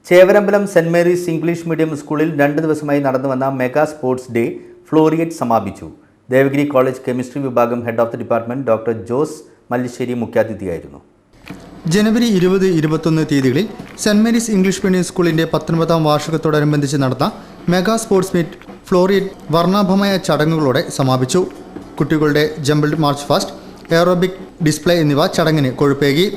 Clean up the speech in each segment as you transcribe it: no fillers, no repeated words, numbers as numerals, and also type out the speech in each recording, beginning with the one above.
Chevarambalam saint Mary's English medium സ്കൂളിൽ 2 ദിവസമായി നടന്നുവന്ന മെഗാ സ്പോർട്സ് ഡേ ഫ്ലോറിയേറ്റ് സമാപിച്ചു. ദേവഗിരി കോളേജ് കെമിസ്ട്രി വിഭാഗം head of the department doctor Jose Mallissery മുഖ്യാതിഥിയായിരുന്നു. ജനുവരി 20-21 തീയതികളിൽ സെന്റ് മേരീസ് ഇംഗ്ലീഷ് മീഡിയം സ്കൂളിന്റെ 19ാം വാർഷികത്തോടനുബന്ധിച്ച് നടന്ന മെഗാ സ്പോർട്സ് മീറ്റ് ഫ്ലോറിയേറ്റ് വർണ്ണാഭമായ ചടങ്ങുകളോടെ സമാപിച്ചു. കുട്ടികളുടെ jumbled March fast, aerobic display എന്നിവ ചടങ്ങിന് കൊഴുപ്പേകി.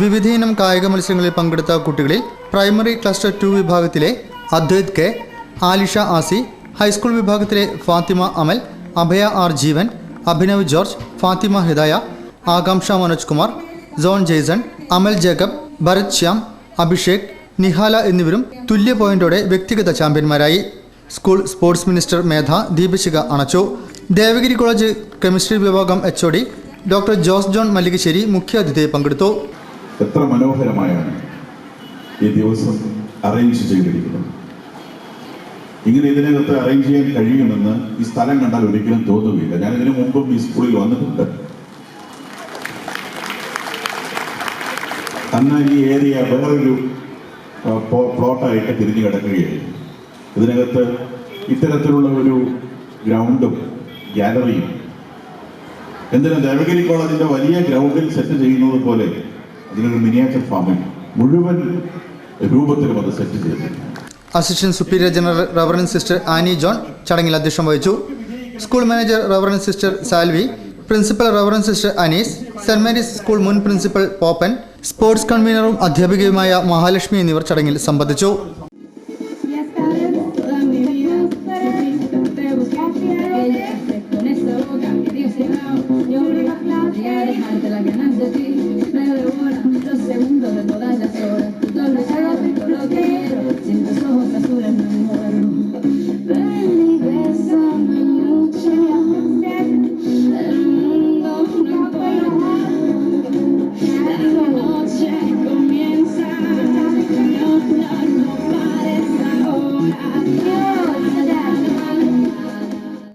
വിവിധയിനം കായിക മത്സരങ്ങളിൽ പങ്കെടുത്ത കുട്ടികളിൽ പ്രൈമറി ക്ലസ്റ്റർ 2 വിഭാഗത്തിലെ അദ്വൈത് കെ, ആലിഷ ആസി, ഹൈസ്കൂൾ വിഭാഗത്തിലെ ഫാത്തിമ അമൽ, അഭയ ആർ ജീവൻ, അഭിനവ് ജോർജ്, ഫാത്തിമ ഹിദായ, ആകാംക്ഷ മനോജ് കുമാർ, ജോൺ ജെയ്സൺ, അമൽ ജേക്കബ്, ഭരത് ശ്യാം, അഭിഷേക്, നിഹാല എന്നിവരും തുല്യ പോയിന്റോടെ വ്യക്തിഗത ചാമ്പ്യന്മാരായി. സ്കൂൾ സ്പോർട്സ് മിനിസ്റ്റർ മേധ ദീപശിഖ അണച്ചു. ദേവഗിരി കോളേജ് കെമിസ്ട്രി വിഭാഗം HOD doctor Jose John Mallikassery മുഖ്യാതിഥിയായി പങ്കെടുത്തു. എത്ര മനോഹരമായാണ് ഈ ദിവസം അറേഞ്ച് ചെയ്തിരിക്കുന്നത്. ഇങ്ങനെ ഇതിനകത്ത് അറേഞ്ച് ചെയ്യാൻ കഴിയുമെന്ന് ഈ സ്ഥലം കണ്ടാൽ ഒരിക്കലും തോന്നുകയില്ല. ഞാൻ ഇതിനു മുമ്പും ഈ സ്കൂളിൽ വന്നിട്ടുണ്ട്. അന്ന് ഈ ഏരിയ വേറൊരു പ്ലോട്ടായിട്ട് തിരിഞ്ഞു കിടക്കുകയായിരുന്നു. ഇതിനകത്ത് ഇത്തരത്തിലുള്ള ഒരു ഗ്രൗണ്ടും ഗാലറിയും എന്തിനാ ദേവഗിരി കോളേജിന്റെ വലിയ ഗ്രൗണ്ടിൽ സെറ്റ് ചെയ്യുന്നത് പോലെ അതിനൊരു മിനിയേച്ചർ ഫാമിൽ മുഴുവൻ രൂപത്തിലും അത് സെറ്റ് ചെയ്തിട്ടുണ്ട്. Assistant superior general reverend sister Annie John ചടങ്ങിൽ അധ്യക്ഷം വഹിച്ചു. School manager reverend sister Salvi, principal reverend sister Anees, saint Mary's school മുൻ പ്രിൻസിപ്പൽ പോപ്പൻ, സ്പോർട്സ് കൺവീനറും അധ്യാപികയുമായ മഹാലക്ഷ്മി എന്നിവർ ചടങ്ങിൽ സംബന്ധിച്ചു.